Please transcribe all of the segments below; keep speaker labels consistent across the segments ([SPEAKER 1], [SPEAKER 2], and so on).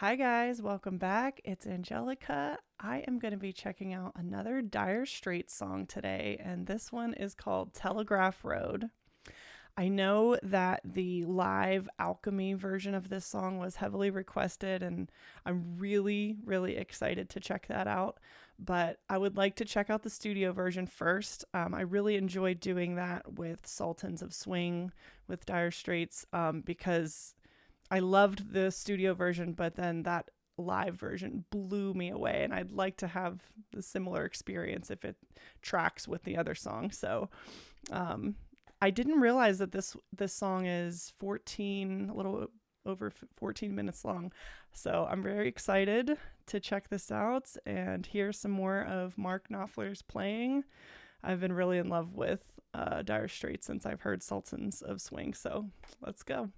[SPEAKER 1] Hi guys, welcome back. It's Angelica. I am going to be checking out another Dire Straits song today, and this one is called Telegraph Road. I know that the live Alchemy version of this song was heavily requested, and I'm really excited to check that out. But I would like to check out the studio version first. I really enjoyed doing that with Sultans of Swing with Dire Straits because I loved the studio version, but then that live version blew me away, and I'd like to have the similar experience if it tracks with the other song. So I didn't realize that this song is a little over 14 minutes long. So I'm very excited to check this out and hear some more of Mark Knopfler's playing. I've been really in love with Dire Straits since I've heard Sultans of Swing. So let's go.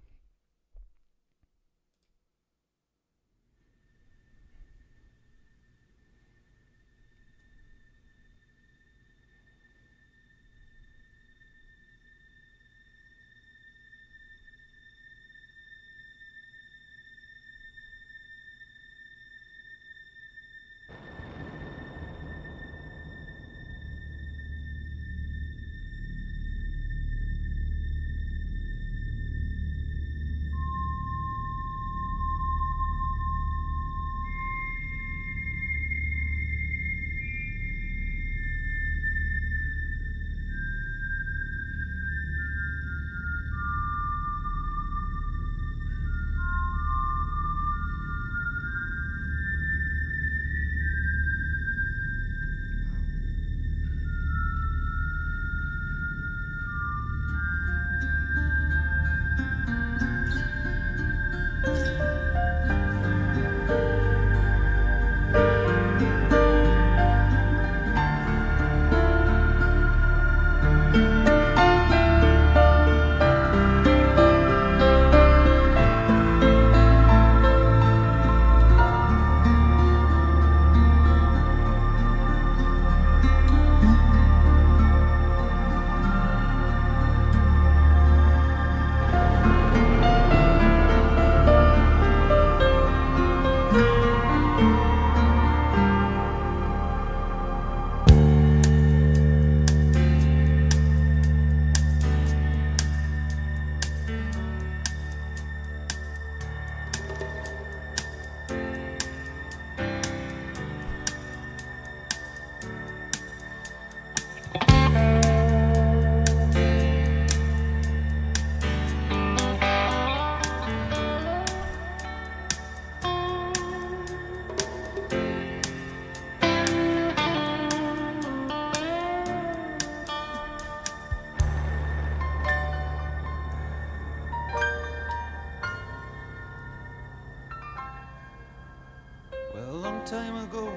[SPEAKER 2] Well, a long time ago,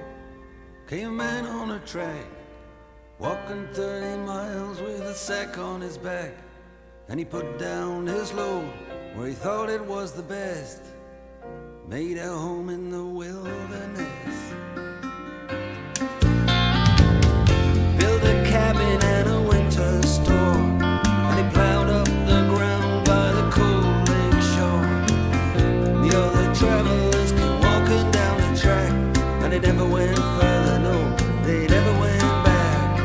[SPEAKER 2] came a man on a track, walking 30 miles with a sack on his back. And he put down his load where he thought it was the best, made a home in the wilderness. Built a cabin and a winter store, and he plowed up the ground by the cold lake shore. The other travelers came walking down the track, and they never went further, no, they never went back.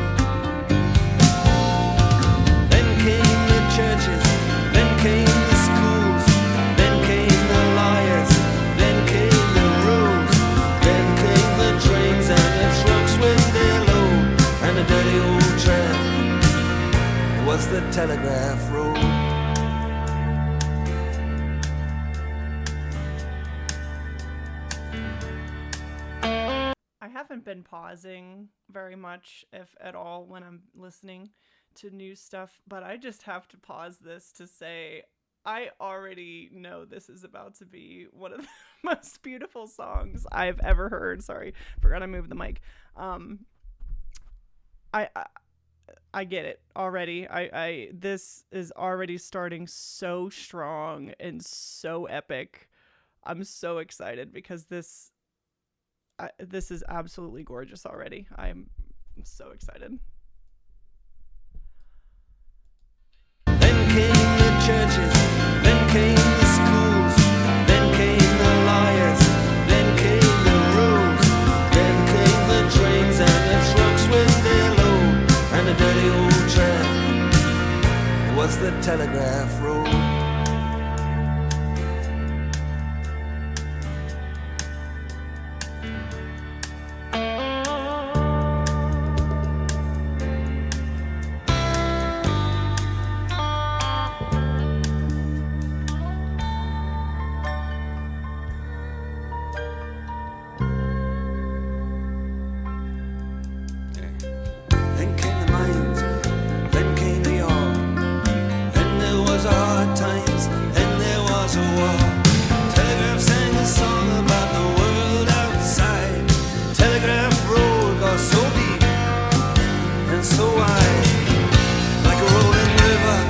[SPEAKER 2] Then came the churches, then came the schools, then came the lawyers, then came the roads, then came the trains and the trucks with their load, and the dirty old tram. It was the Telegraph Road.
[SPEAKER 1] I haven't been pausing very much, if at all, when I'm listening to new stuff, but I just have to pause this to say I already know this is about to be one of the most beautiful songs I've ever heard. Sorry, forgot I moved the mic. I I get it already. I this is already starting so strong and so epic. I'm so excited because this is absolutely gorgeous already. I'm so excited.
[SPEAKER 2] Then came the churches, then came the schools, then came the lawyers, the Telegraph Road. Then came the mines, then came the ore, then there was hard times, then there was a war. Telegraph sang a song about the world outside. Telegraph Road got so deep and so wide, like a rolling river.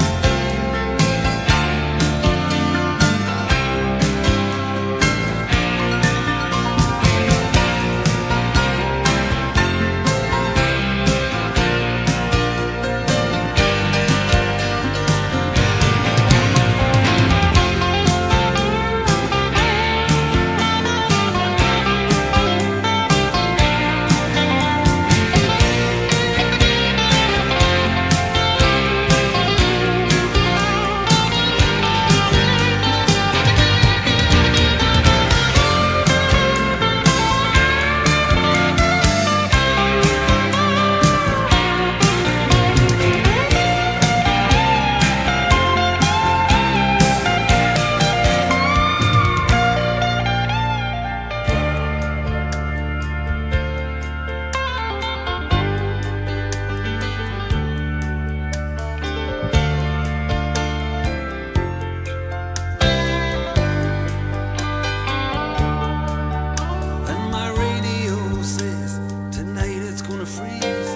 [SPEAKER 2] And my radio says tonight it's gonna freeze.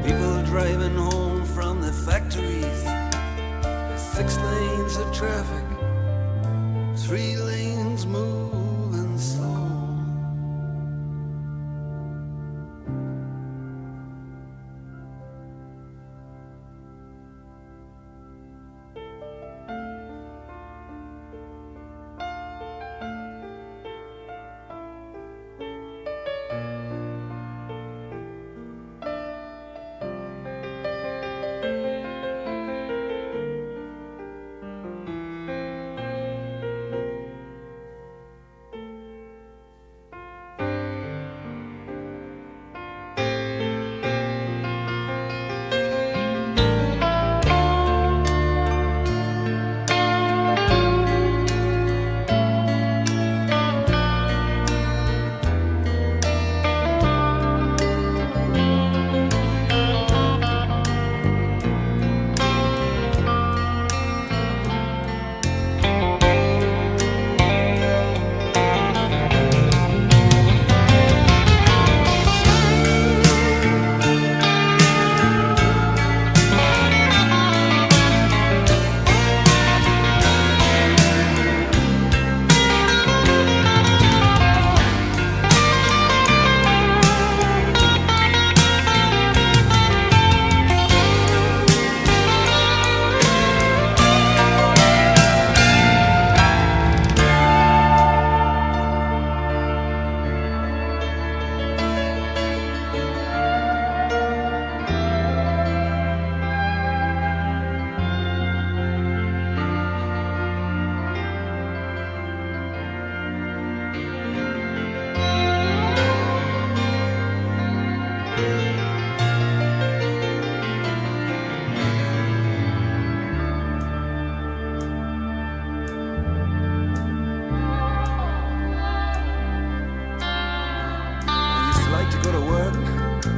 [SPEAKER 2] People driving home from the factories. 6 lanes of traffic, 3 lanes moving slow.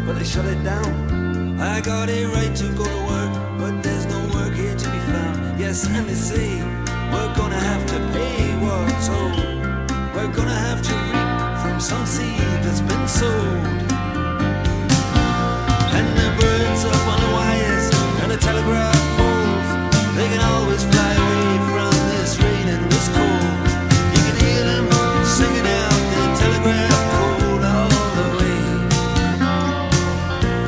[SPEAKER 2] But they shut it down. I got a right to go to work, but there's no work here to be found. Yes, and they say we're gonna have to pay what's owed. We're gonna have to reap from some seed that's been sowed. And the birds up on the wires and the telegraph poles, they can always fly away from this rain and this cold. You can hear them singing out the telegraph code all the way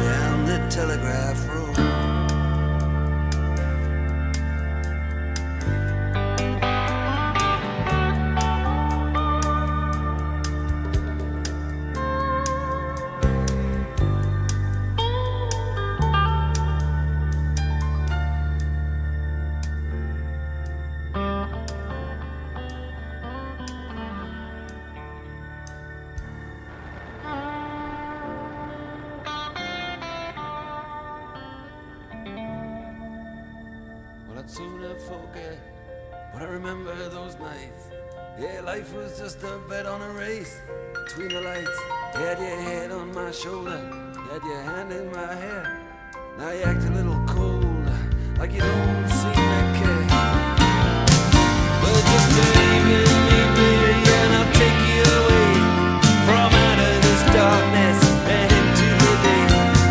[SPEAKER 2] down the Telegraph Road. I'd sooner forget. But I remember those nights. Yeah, life was just a bet on a race between the lights. You had your head on my shoulder, you had your hand in my hair. Now you act a little cold, like you don't seem to care. But just believe in me, baby, and I'll take you away from out of this darkness and into the day.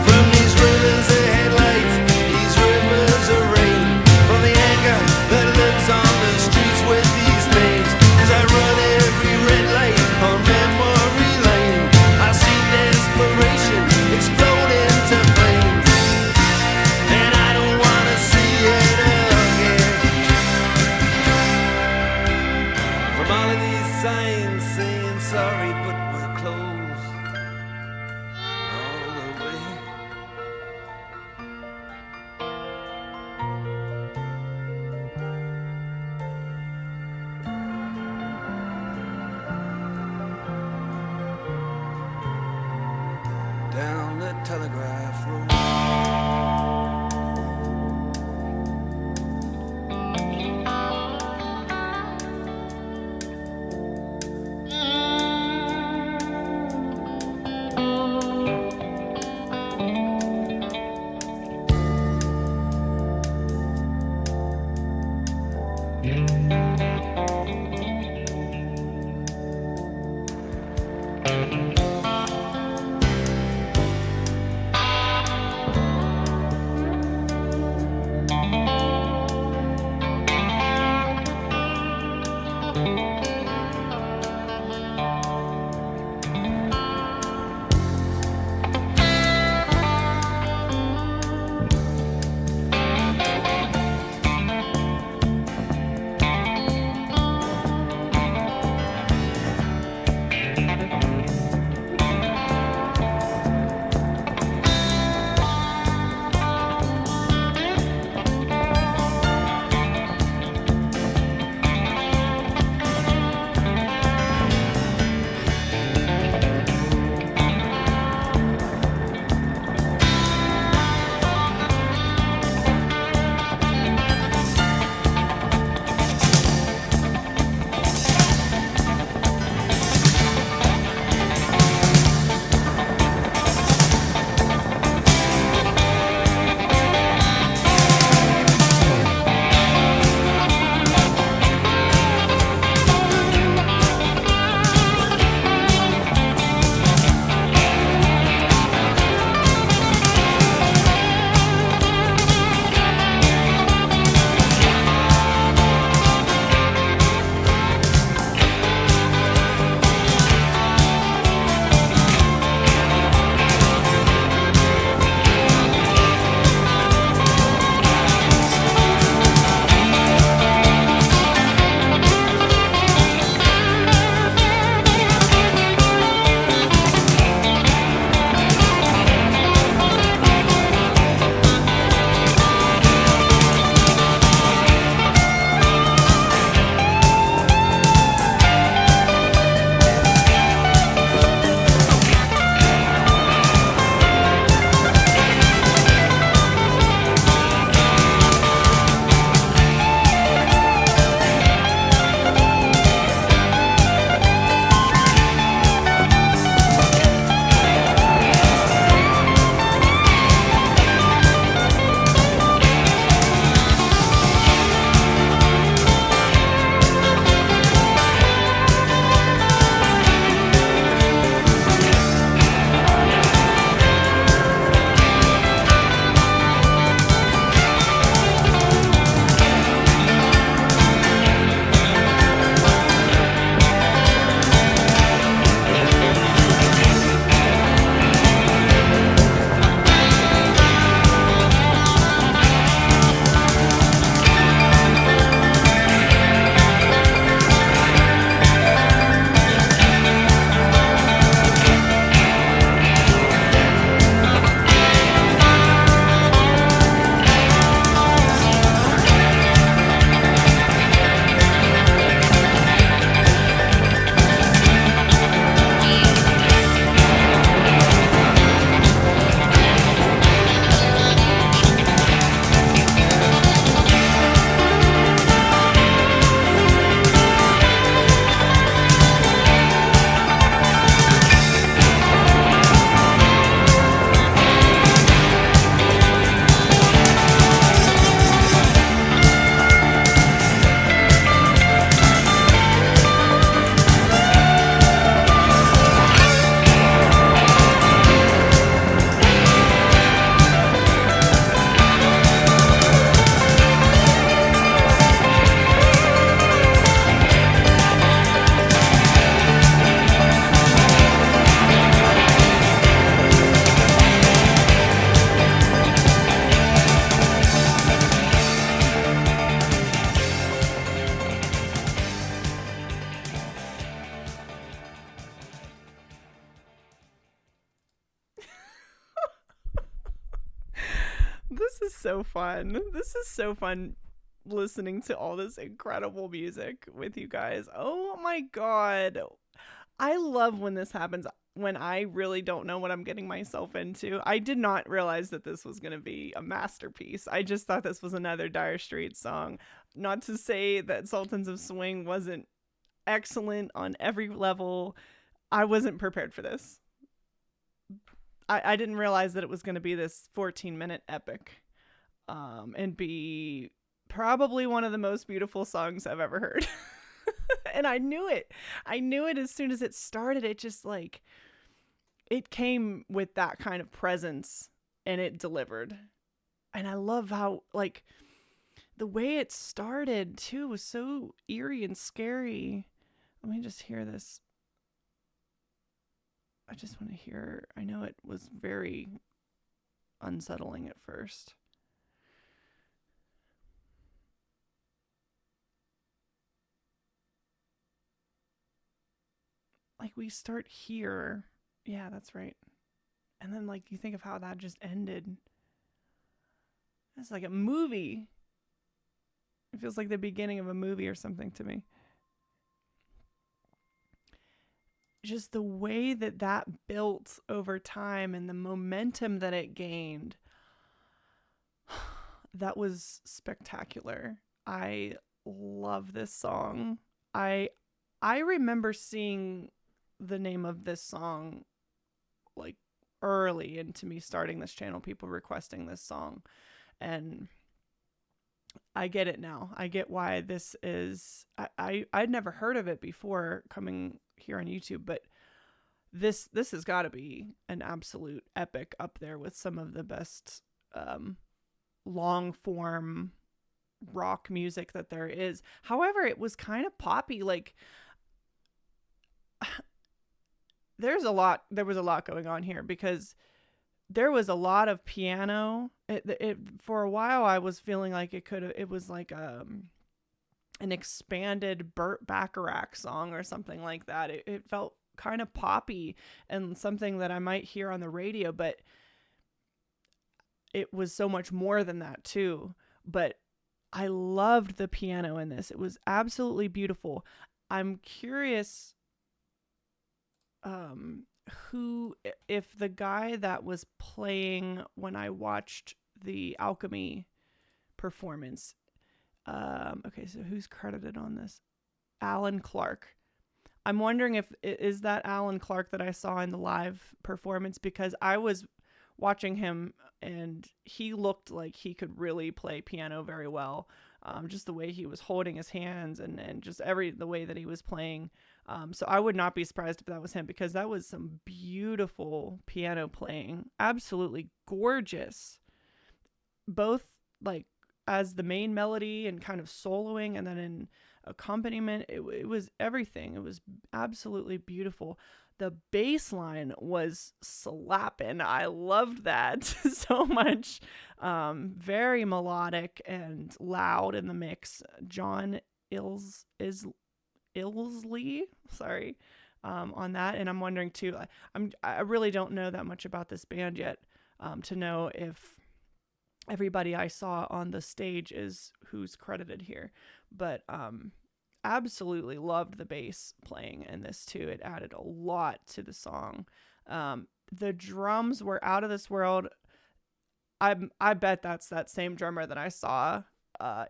[SPEAKER 2] From these rivers of headlights, these rivers of rain, from the anger that lives on the streets with these names. As I run every red light on memory lane, I see desperation explode into flames, and I don't wanna see it again. From all of these signs saying sorry, but we're closed all the way. Down the Telegraph Road.
[SPEAKER 1] This is so fun. This is so fun listening to all this incredible music with you guys. Oh my God. I love when this happens, when I really don't know what I'm getting myself into. I did not realize that this was going to be a masterpiece. I just thought this was another Dire Straits song. Not to say that Sultans of Swing wasn't excellent on every level. I wasn't prepared for this. I didn't realize that it was going to be this 14-minute epic, and be probably one of the most beautiful songs I've ever heard. And I knew it. I knew it as soon as it started. It just like, it came with that kind of presence and it delivered. And I love how, like, the way it started too was so eerie and scary. Let me just hear this. I just want to hear. I know it was very unsettling at first. Like, we start here. Yeah, that's right. And then, like, you think of how that just ended. It's like a movie. It feels like the beginning of a movie or something to me. Just the way that that built over time and the momentum that it gained, that was spectacular. I love this song. I remember seeing the name of this song like early into me starting this channel, people requesting this song, and I get it now. I get why this is. I'd never heard of it before coming here on YouTube, but this has got to be an absolute epic up there with some of the best long form rock music that there is. However, it was kind of poppy. Like, there was a lot going on here, because there was a lot of piano. It for a while I was feeling like it was like an expanded Burt Bacharach song or something like that. It felt kind of poppy and something that I might hear on the radio, but it was so much more than that too. But I loved the piano in this. It was absolutely beautiful. I'm curious if the guy that was playing when I watched the Alchemy performance, okay, so who's credited on this? Alan Clark. I'm wondering if is that Alan Clark that I saw in the live performance, because I was watching him and he looked like he could really play piano very well. Just the way he was holding his hands and just the way that he was playing. So I would not be surprised if that was him, because that was some beautiful piano playing. Absolutely gorgeous. Both like as the main melody and kind of soloing, and then in accompaniment, it was everything. It was absolutely beautiful. The bass line was slapping. I loved that so much. Very melodic and loud in the mix. John Illsley, sorry, on that. And I'm wondering too, I really don't know that much about this band yet, to know if everybody I saw on the stage is who's credited here. But absolutely loved the bass playing in this too. It added a lot to the song. The drums were out of this world. I bet that's that same drummer that I saw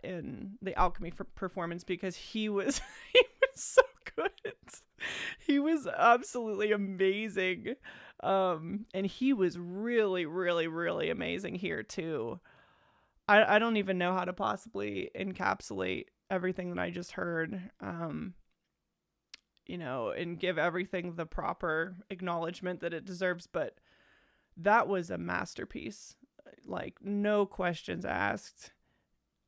[SPEAKER 1] in the Alchemy performance, because he was he was so good. He was absolutely amazing. And he was really, really, really amazing here too. I don't even know how to possibly encapsulate everything that I just heard, and give everything the proper acknowledgement that it deserves. But that was a masterpiece. Like, no questions asked.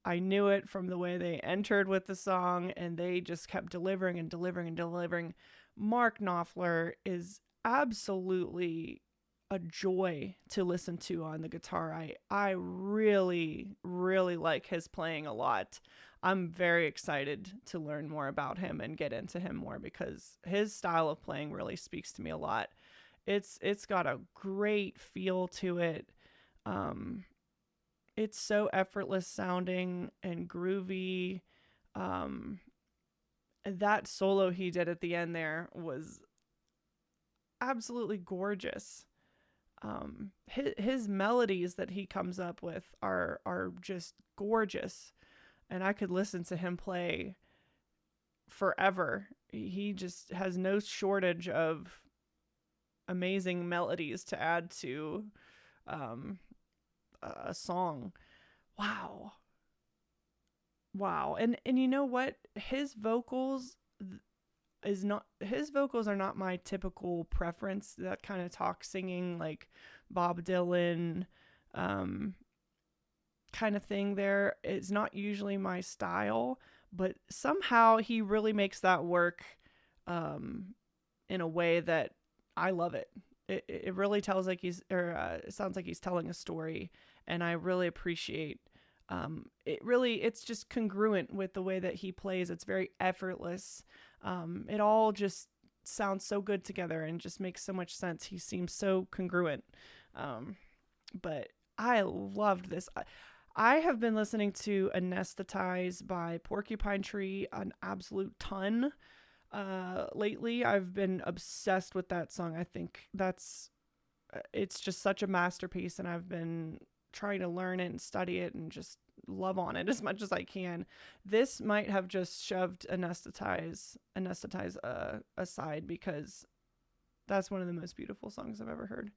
[SPEAKER 1] I knew it from the way they entered with the song, and they just kept delivering and delivering and delivering. Mark Knopfler is absolutely a joy to listen to on the guitar. I really, really like his playing a lot. I'm very excited to learn more about him and get into him more, because his style of playing really speaks to me a lot. It's got a great feel to it. It's so effortless sounding and groovy. Um, that solo he did at the end there was absolutely gorgeous. His melodies that he comes up with are just gorgeous, and I could listen to him play forever. He just has no shortage of amazing melodies to add to um, a song. Wow, wow, and you know what? His vocals are not my typical preference. That kind of talk singing like Bob Dylan, um, kind of thing. There is not usually my style, but somehow he really makes that work, um, in a way that I love it. It really tells like it sounds like he's telling a story, and I really appreciate. It's just congruent with the way that he plays. It's very effortless. It all just sounds so good together and just makes so much sense. He seems so congruent. Um, but I loved this. I have been listening to Anesthetize by Porcupine Tree an absolute ton lately. I've been obsessed with that song. I think it's just such a masterpiece, and I've been trying to learn it and study it and just love on it as much as I can. This might have just shoved Anesthetize aside, because that's one of the most beautiful songs I've ever heard.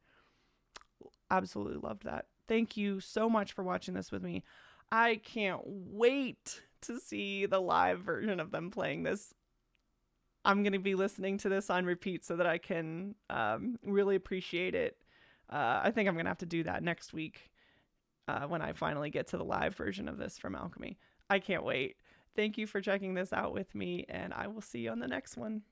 [SPEAKER 1] Absolutely loved that. Thank you so much for watching this with me. I can't wait to see the live version of them playing this. I'm going to be listening to this on repeat so that I can really appreciate it. I think I'm going to have to do that next week when I finally get to the live version of this from Alchemy. I can't wait. Thank you for checking this out with me, and I will see you on the next one.